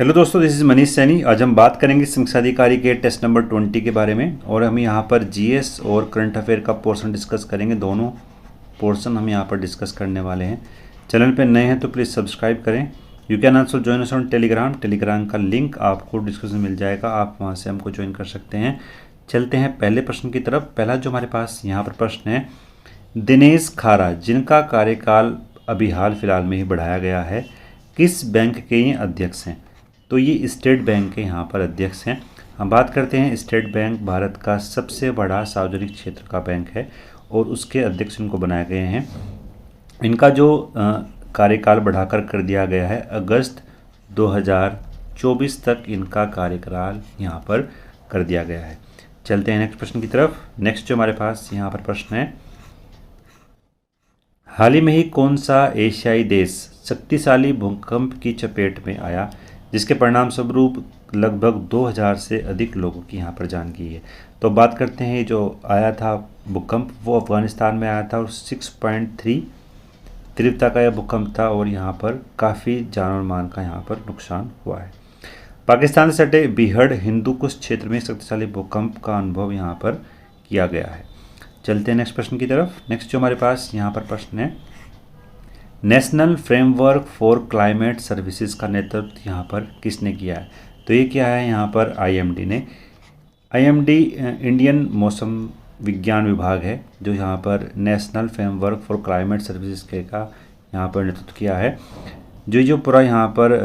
Hello दोस्तों, this is Manish Saini. आज हम बात करेंगे शिक्षा अधिकारी के टेस्ट नंबर 20 के बारे में और हम यहाँ पर जीएस और करंट अफेयर का पोर्शन डिस्कस करेंगे। दोनों पोर्शन हम यहाँ पर डिस्कस करने वाले हैं। चैनल पे नए हैं तो प्लीज़ सब्सक्राइब करें। You can also join us on Telegram का लिंक आपको डिस्क्रिप्शन में मिल जाएगा, आप वहाँ से हमको ज्वाइन कर सकते हैं। चलते हैं पहले प्रश्न की तरफ। पहला जो हमारे पास यहाँ पर प्रश्न है, दिनेश खारा जिनका कार्यकाल अभी हाल फिलहाल में ही बढ़ाया गया है, किस बैंक के ये अध्यक्ष हैं? तो ये स्टेट बैंक के यहाँ पर अध्यक्ष हैं। हम बात करते हैं, स्टेट बैंक भारत का सबसे बड़ा सार्वजनिक क्षेत्र का बैंक है और उसके अध्यक्ष इनको बनाए गए हैं। इनका जो कार्यकाल बढ़ाकर कर दिया गया है, अगस्त 2024 तक इनका कार्यकाल यहाँ पर कर दिया गया है। चलते हैं नेक्स्ट प्रश्न की तरफ। नेक्स्ट जो हमारे पास यहाँ पर प्रश्न है, हाल ही में ही कौन सा एशियाई देश शक्तिशाली भूकंप की चपेट में आया, जिसके परिणाम स्वरूप लगभग 2000 से अधिक लोगों की यहाँ पर जान गई है? तो बात करते हैं, जो आया था भूकंप वो अफ़गानिस्तान में आया था और 6.3 तीव्रता का यह भूकंप था और यहाँ पर काफ़ी जान और माल का यहाँ पर नुकसान हुआ है। पाकिस्तान से सटे बीहड़ हिंदू कुश क्षेत्र में शक्तिशाली भूकंप का अनुभव यहाँ पर किया गया है। चलते हैं नेक्स्ट प्रश्न की तरफ। नेक्स्ट जो हमारे पास यहाँ पर प्रश्न है, national framework for climate services का नेतृत्व यहाँ पर किसने किया है? तो ये क्या है, यहाँ पर आईएमडी ने। आईएमडी इंडियन मौसम विज्ञान विभाग है जो यहाँ पर national framework for climate services के का यहाँ पर नेतृत्व किया है। जो पूरा यहाँ पर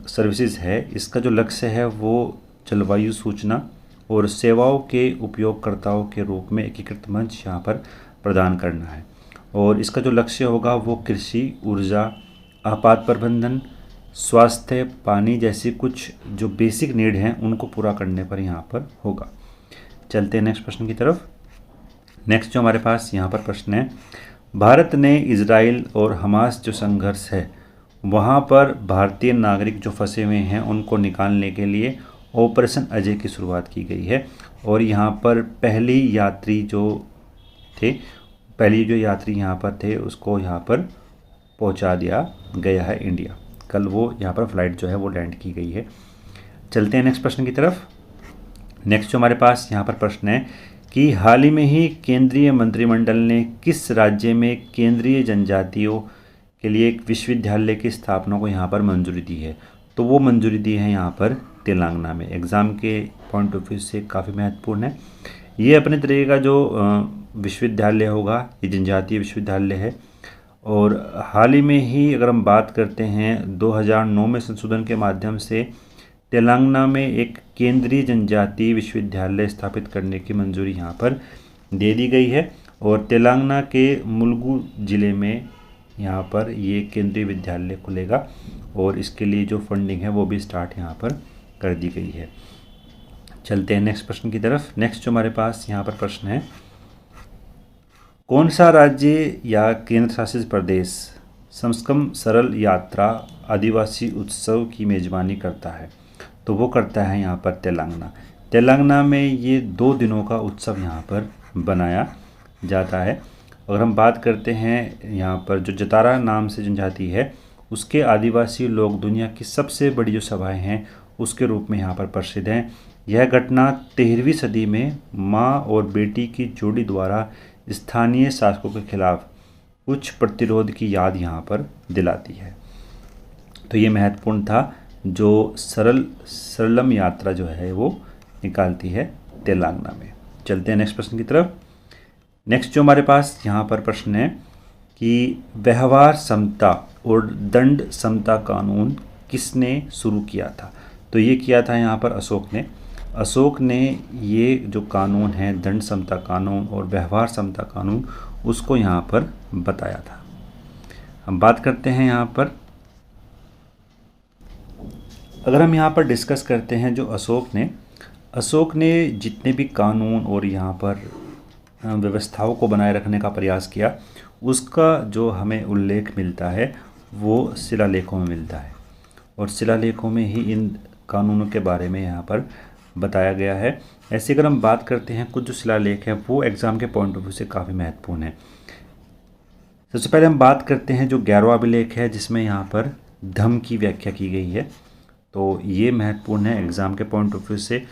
सर्विसेज है, इसका जो लक्ष्य है वो जलवायु सूचना और सेवाओं के उपयोगकर्ताओं के रूप में एकीकृत मंच यहाँ पर प्रदान करना है। और इसका जो लक्ष्य होगा वो कृषि, ऊर्जा, आपात प्रबंधन, स्वास्थ्य, पानी जैसी कुछ जो बेसिक नीड हैं उनको पूरा करने पर यहाँ पर होगा। चलते हैं नेक्स्ट प्रश्न की तरफ। नेक्स्ट जो हमारे पास यहाँ पर प्रश्न है, भारत ने इजराइल और हमास जो संघर्ष है वहाँ पर भारतीय नागरिक जो फंसे हुए हैं उनको निकालने के लिए ऑपरेशन अजय की शुरुआत की गई है। और यहाँ पर पहली जो यात्री यहाँ पर थे उसको यहाँ पर पहुँचा दिया गया है इंडिया। कल वो यहाँ पर फ्लाइट जो है वो लैंड की गई है। चलते हैं नेक्स्ट प्रश्न की तरफ। नेक्स्ट जो हमारे पास यहाँ पर प्रश्न है कि हाल ही में ही केंद्रीय मंत्रिमंडल ने किस राज्य में केंद्रीय जनजातियों के लिए एक विश्वविद्यालय की स्थापना को यहाँ पर मंजूरी दी है? तो वो मंजूरी दी है यहाँ पर तेलंगाना में। एग्ज़ाम के पॉइंट ऑफ व्यू से काफ़ी महत्वपूर्ण है। ये अपने तरीके का जो विश्वविद्यालय होगा, ये जनजातीय विश्वविद्यालय है। और हाल ही में ही अगर हम बात करते हैं, 2009 में संशोधन के माध्यम से तेलंगाना में एक केंद्रीय जनजातीय विश्वविद्यालय स्थापित करने की मंजूरी यहाँ पर दे दी गई है। और तेलंगाना के मुलुगु ज़िले में यहाँ पर ये केंद्रीय विद्यालय खुलेगा और इसके लिए जो फंडिंग है वो भी स्टार्ट यहाँ पर कर दी गई है। चलते हैं नेक्स्ट प्रश्न की तरफ। नेक्स्ट जो हमारे पास यहाँ पर प्रश्न है, कौन सा राज्य या केंद्र शासित प्रदेश समस्कम सरल यात्रा आदिवासी उत्सव की मेज़बानी करता है? तो वो करता है यहाँ पर तेलंगाना में ये 2 दिनों का उत्सव यहाँ पर बनाया जाता है। अगर हम बात करते हैं, यहाँ पर जो जतारा नाम से जनजाति है उसके आदिवासी लोग दुनिया की सबसे बड़ी जो सभाएं हैं उसके रूप में यहाँ पर प्रसिद्ध हैं। यह घटना 13वीं सदी में माँ और बेटी की जोड़ी द्वारा स्थानीय शासकों के खिलाफ कुछ प्रतिरोध की याद यहाँ पर दिलाती है। तो ये महत्वपूर्ण था, जो सरलम यात्रा जो है वो निकालती है तेलंगाना में। चलते हैं नेक्स्ट प्रश्न की तरफ। नेक्स्ट जो हमारे पास यहाँ पर प्रश्न है कि व्यवहार समता और दंड समता कानून किसने शुरू किया था? तो ये किया था यहाँ पर अशोक ने ये जो कानून है, दंड समता कानून और व्यवहार समता कानून, उसको यहाँ पर बताया था। हम बात करते हैं यहाँ पर, अगर हम यहाँ पर डिस्कस करते हैं, जो अशोक ने जितने भी कानून और यहाँ पर व्यवस्थाओं को बनाए रखने का प्रयास किया, उसका जो हमें उल्लेख मिलता है वो शिलालेखों में मिलता है। और शिलालेखों में ही इन कानूनों के बारे में यहाँ पर बताया गया है। ऐसे अगर हम बात करते हैं, कुछ जो शिलालेख हैं वो एग्ज़ाम के पॉइंट ऑफ व्यू से काफ़ी महत्वपूर्ण है। सबसे पहले हम बात करते हैं जो 11वां अभिलेख है, जिसमें यहाँ पर धम्म की व्याख्या की गई है। तो ये महत्वपूर्ण है एग्ज़ाम के पॉइंट ऑफ व्यू से।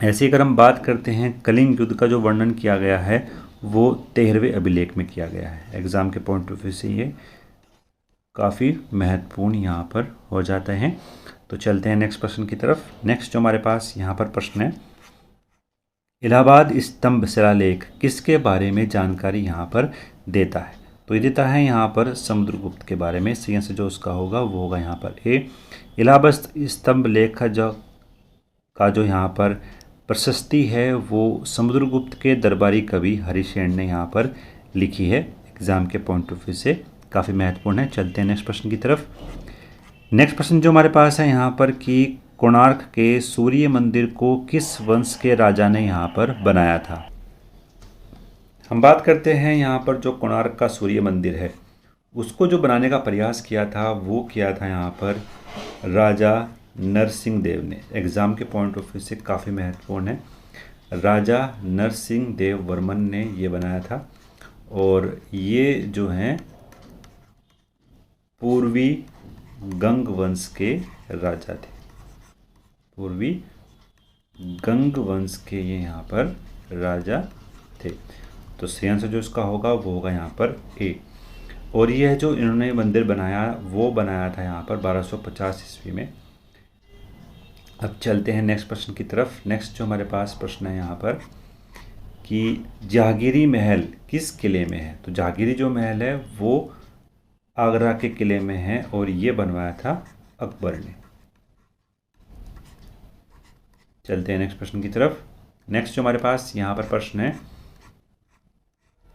ऐसे अगर हम बात करते हैं कलिंग युद्ध का जो वर्णन किया गया है वो 13वें अभिलेख में किया गया है। एग्ज़ाम के पॉइंट ऑफ व्यू से ये काफ़ी महत्वपूर्ण यहाँ पर हो जाते हैं। तो चलते हैं नेक्स्ट प्रश्न की तरफ। नेक्स्ट जो हमारे पास यहाँ पर प्रश्न है, इलाहाबाद स्तंभ शिलालेख किसके बारे में जानकारी यहाँ पर देता है? तो ये देता है यहाँ पर समुद्रगुप्त के बारे में। सही आंसर जो उसका होगा वो होगा यहाँ पर ए। इलाहाबाद स्तंभ लेख का जो यहाँ पर प्रशस्ति है वो समुद्रगुप्त के दरबारी कवि हरिशेन ने यहाँ पर लिखी है। एग्ज़ाम के पॉइंट ऑफ व्यू से काफ़ी महत्वपूर्ण है। चलते हैं नेक्स्ट प्रश्न की तरफ। नेक्स्ट प्रश्न जो हमारे पास है यहाँ पर कि कोणार्क के सूर्य मंदिर को किस वंश के राजा ने यहाँ पर बनाया था? हम बात करते हैं यहाँ पर जो कोणार्क का सूर्य मंदिर है उसको जो बनाने का प्रयास किया था वो किया था यहाँ पर राजा नरसिंह देव ने। एग्ज़ाम के पॉइंट ऑफ व्यू से काफ़ी महत्वपूर्ण है। राजा नरसिंह देव वर्मन ने ये बनाया था और ये जो हैं पूर्वी गंग वंश के राजा थे। पूर्वी गंग वंश के ये यहाँ पर राजा थे। तो सही आंसर जो इसका होगा वो होगा यहाँ पर ए। और ये जो इन्होंने मंदिर बनाया वो बनाया था यहाँ पर 1250 ईस्वी में। अब चलते हैं नेक्स्ट प्रश्न की तरफ। नेक्स्ट जो हमारे पास प्रश्न है यहाँ पर कि जहांगीरी महल किस किले में है? तो जहांगीरी जो महल है वो आगरा के किले में है और ये बनवाया था अकबर ने। चलते हैं नेक्स्ट प्रश्न की तरफ। नेक्स्ट जो हमारे पास यहाँ पर प्रश्न है,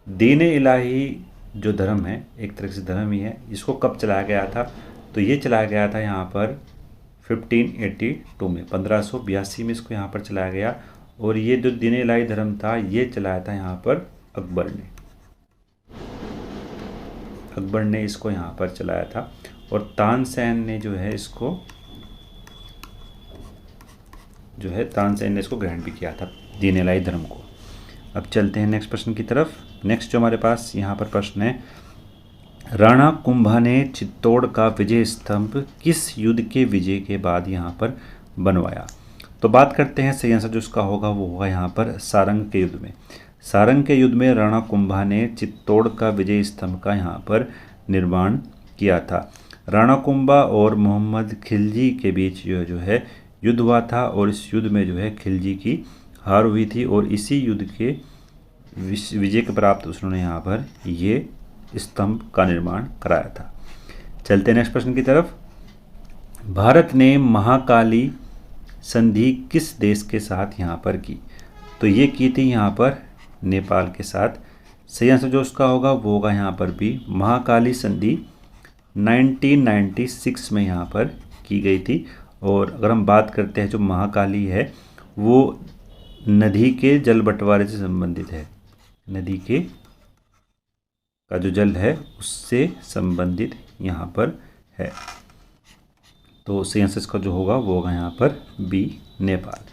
दीन इलाही जो धर्म है एक तरह से धर्म ही है, इसको कब चलाया गया था? तो ये चलाया गया था यहाँ पर 1582 में, 1582 में इसको यहाँ पर चलाया गया। और ये जो दीन इलाही धर्म था ये चलाया था यहाँ पर अकबर ने। अकबर ने इसको यहाँ पर चलाया था और तानसेन ने जो है इसको तानसेन ने इसको ग्रहण भी किया था दीन इलाही धर्म को। अब चलते हैं नेक्स्ट प्रश्न की तरफ। नेक्स्ट जो हमारे पास यहाँ पर प्रश्न है, राणा कुंभा ने चित्तौड़ का विजय स्तंभ किस युद्ध के विजय के बाद यहाँ पर बनवाया? तो बात करते हैं सही आंसर जो उसका होगा वो होगा यहाँ पर सारंग के युद्ध में। सारंग के युद्ध में राणा कुंभा ने चित्तौड़ का विजय स्तंभ का यहाँ पर निर्माण किया था। राणा कुंभा और मोहम्मद खिलजी के बीच जो है युद्ध हुआ था और इस युद्ध में जो है खिलजी की हार हुई थी और इसी युद्ध के विजय के प्राप्त उन्होंने यहाँ पर ये स्तंभ का निर्माण कराया था। चलते हैं नेक्स्ट प्रश्न की तरफ। भारत ने महाकाली संधि किस देश के साथ यहाँ पर की? तो ये की थी यहाँ पर नेपाल के साथ। सही आंसर जो उसका होगा वो होगा यहाँ पर भी। महाकाली संधि 1996 में यहाँ पर की गई थी। और अगर हम बात करते हैं जो महाकाली है वो नदी के जल बंटवारे से संबंधित है। नदी के का जो जल है उससे संबंधित यहाँ पर है। तो सही आंसर इसका जो होगा वो होगा यहाँ पर बी, नेपाल।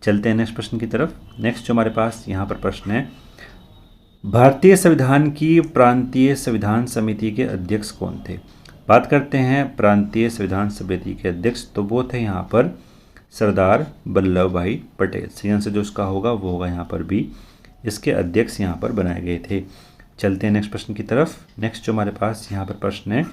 चलते हैं नेक्स्ट प्रश्न की तरफ। नेक्स्ट जो हमारे पास यहाँ पर प्रश्न है, भारतीय संविधान की प्रांतीय संविधान समिति के अध्यक्ष कौन थे? बात करते हैं प्रांतीय संविधान समिति के अध्यक्ष, तो वो थे यहाँ पर सरदार वल्लभ भाई पटेल। सही आंसर जो उसका होगा वो होगा यहाँ पर बी, इसके अध्यक्ष यहाँ पर बनाए गए थे। चलते हैं नेक्स्ट प्रश्न की तरफ। नेक्स्ट जो हमारे पास यहाँ पर प्रश्न है,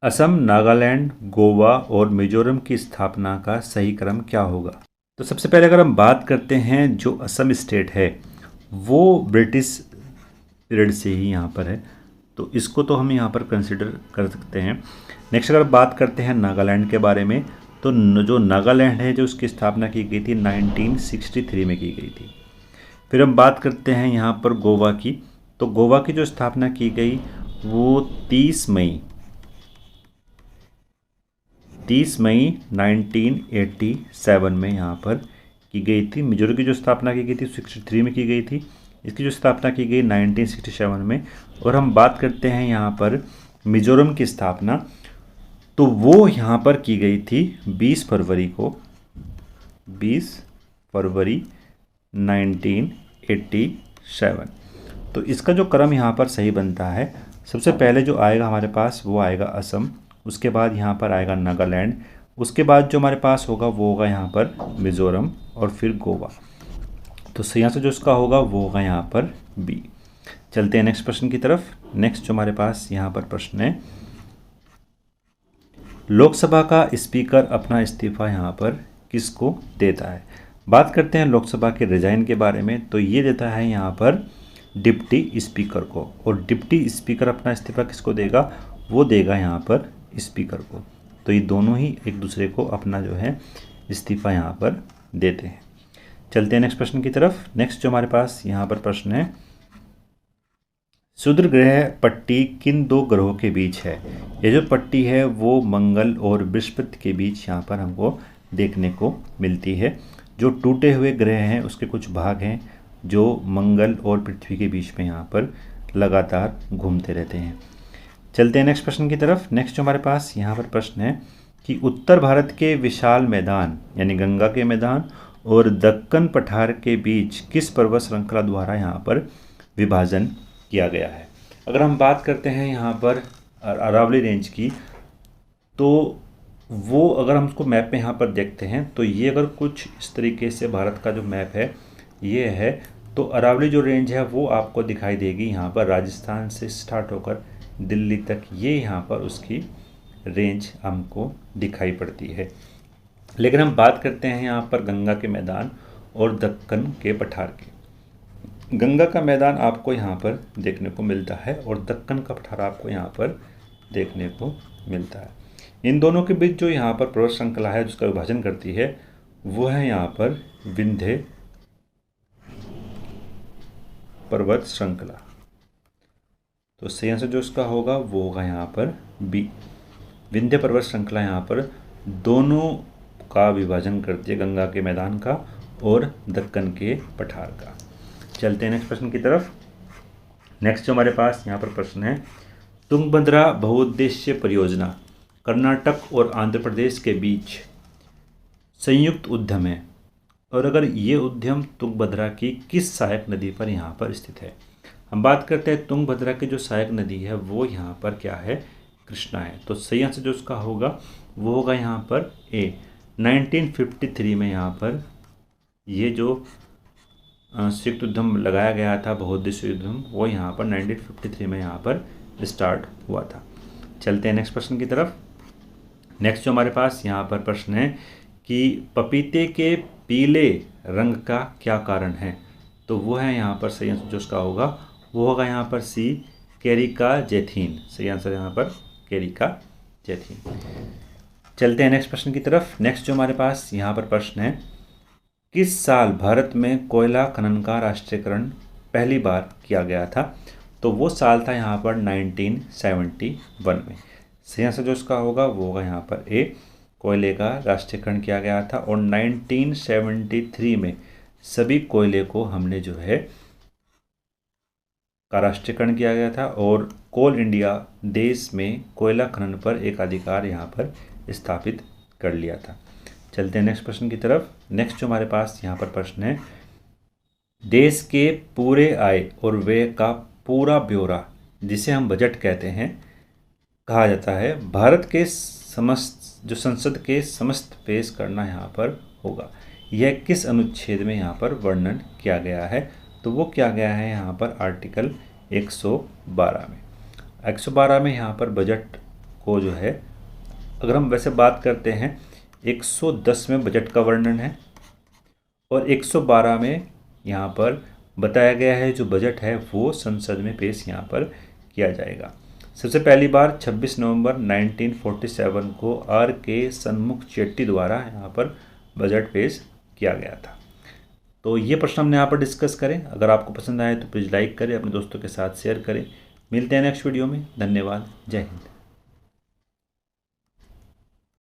असम, नागालैंड, गोवा और मिजोरम की स्थापना का सही क्रम क्या होगा? तो सबसे पहले अगर हम बात करते हैं जो असम स्टेट है वो ब्रिटिश पीरियड से ही यहाँ पर है, तो इसको तो हम यहाँ पर कंसिडर कर सकते हैं। नेक्स्ट अगर बात करते हैं नागालैंड के बारे में, तो जो नागालैंड है जो उसकी स्थापना की गई थी 1963 में की गई थी। फिर हम बात करते हैं यहाँ पर गोवा की, तो गोवा की जो स्थापना की गई वो 30 मई 1987 में यहाँ पर की गई थी। मिजोरम की जो स्थापना की गई थी 63 में की गई थी। इसकी जो स्थापना की गई 1967 में। और हम बात करते हैं यहाँ पर मिजोरम की स्थापना, तो वो यहाँ पर की गई थी 20 फरवरी 1987। तो इसका जो क्रम यहाँ पर सही बनता है, सबसे पहले जो आएगा हमारे पास वो आएगा असम, उसके बाद यहाँ पर आएगा नागालैंड, उसके बाद जो हमारे पास होगा वो होगा यहाँ पर मिज़ोरम और फिर गोवा। तो यहाँ से जो इसका होगा वो होगा यहाँ पर बी। चलते हैं नेक्स्ट प्रश्न की तरफ। नेक्स्ट जो हमारे पास यहाँ पर प्रश्न है, लोकसभा का स्पीकर अपना इस्तीफा यहाँ पर किसको देता है। बात करते हैं लोकसभा के रिजाइन के बारे में, तो ये देता है यहाँ पर डिप्टी स्पीकर को। और डिप्टी स्पीकर अपना इस्तीफा किसको देगा, वो देगा यहाँ पर स्पीकर को। तो ये दोनों ही एक दूसरे को अपना जो है इस्तीफा यहाँ पर देते हैं। चलते हैं नेक्स्ट प्रश्न की तरफ। नेक्स्ट जो हमारे पास यहाँ पर प्रश्न है, क्षुद्र ग्रह पट्टी किन दो ग्रहों के बीच है। ये जो पट्टी है वो मंगल और बृहस्पति के बीच यहाँ पर हमको देखने को मिलती है। जो टूटे हुए ग्रह हैं उसके कुछ भाग हैं जो मंगल और पृथ्वी के बीच में यहाँ पर लगातार घूमते रहते हैं। चलते हैं नेक्स्ट प्रश्न की तरफ। नेक्स्ट जो हमारे पास यहाँ पर प्रश्न है कि उत्तर भारत के विशाल मैदान यानी गंगा के मैदान और दक्कन पठार के बीच किस पर्वत श्रृंखला द्वारा यहाँ पर विभाजन किया गया है। अगर हम बात करते हैं यहाँ पर अरावली रेंज की, तो वो अगर हम उसको मैप में यहाँ पर देखते हैं तो ये अगर कुछ इस तरीके से भारत का जो मैप है ये है, तो अरावली जो रेंज है वो आपको दिखाई देगी यहाँ पर राजस्थान से स्टार्ट होकर दिल्ली तक, ये यहाँ पर उसकी रेंज हमको दिखाई पड़ती है। लेकिन हम बात करते हैं यहाँ पर गंगा के मैदान और दक्कन के पठार की। गंगा का मैदान आपको यहाँ पर देखने को मिलता है और दक्कन का पठार आपको यहाँ पर देखने को मिलता है। इन दोनों के बीच जो यहाँ पर पर्वत श्रृंखला है जिसका विभाजन करती है वो है यहाँ पर विंध्य पर्वत श्रृंखला। तो सही आंसर जो इसका होगा वो होगा यहाँ पर बी। विंध्य पर्वत श्रृंखला यहाँ पर दोनों का विभाजन करती है, गंगा के मैदान का और दक्कन के पठार का। चलते हैं नेक्स्ट प्रश्न की तरफ। नेक्स्ट जो हमारे पास यहाँ पर प्रश्न है, तुंगभद्रा बहुउद्देश्य परियोजना कर्नाटक और आंध्र प्रदेश के बीच संयुक्त उद्यम है, और अगर ये उद्यम तुंगभद्रा की किस सहायक नदी पर यहाँ पर स्थित है। हम बात करते हैं तुंगभद्रा की जो सहायक नदी है वो यहाँ पर क्या है, कृष्णा है। तो सही आंसर जो उसका होगा वो होगा यहाँ पर ए। 1953 में यहाँ पर ये जो संयुक्त उद्यम लगाया गया था, बहुउद्देश्य उद्यम, वो यहाँ पर 1953 में यहाँ पर स्टार्ट हुआ था। चलते हैं नेक्स्ट प्रश्न की तरफ। नेक्स्ट जो हमारे पास यहाँ पर प्रश्न है कि पपीते के पीले रंग का क्या कारण है। तो वो है यहाँ पर सही आंसर जो उसका होगा वो होगा यहाँ पर सी, कैरिका जैथीन। सही आंसर यहाँ पर कैरिका जैथीन। चलते हैं नेक्स्ट प्रश्न की तरफ। नेक्स्ट जो हमारे पास यहाँ पर प्रश्न है, किस साल भारत में कोयला खनन का राष्ट्रीयकरण पहली बार किया गया था। तो वो साल था यहाँ पर 1971 में। सही आंसर जो इसका होगा वो होगा यहाँ पर ए, कोयले का राष्ट्रीयकरण किया गया था। और 1973 में सभी कोयले को हमने जो है का राष्ट्रीयकरण किया गया था और कोल इंडिया देश में कोयला खनन पर एक अधिकार यहाँ पर स्थापित कर लिया था। चलते हैं नेक्स्ट प्रश्न की तरफ। नेक्स्ट जो हमारे पास यहाँ पर प्रश्न है, देश के पूरे आय और व्यय का पूरा ब्यौरा जिसे हम बजट कहते हैं कहा जाता है, भारत के समस्त जो संसद के समस्त पेश करना यहाँ पर होगा। यह किस अनुच्छेद में यहाँ पर वर्णन किया गया है। तो वो क्या गया है यहाँ पर आर्टिकल 112 में। 112 में यहाँ पर बजट को जो है, अगर हम वैसे बात करते हैं 110 में बजट का वर्णन है और 112 में यहाँ पर बताया गया है जो बजट है वो संसद में पेश यहाँ पर किया जाएगा। सबसे पहली बार 26 नवंबर 1947 को आर के सन्मुख चेट्टी द्वारा यहाँ पर बजट पेश किया गया था। तो ये प्रश्न हमने यहाँ पर डिस्कस करें। अगर आपको पसंद आए तो प्लीज़ लाइक करें, अपने दोस्तों के साथ शेयर करें। मिलते हैं नेक्स्ट वीडियो में। धन्यवाद। जय हिंद।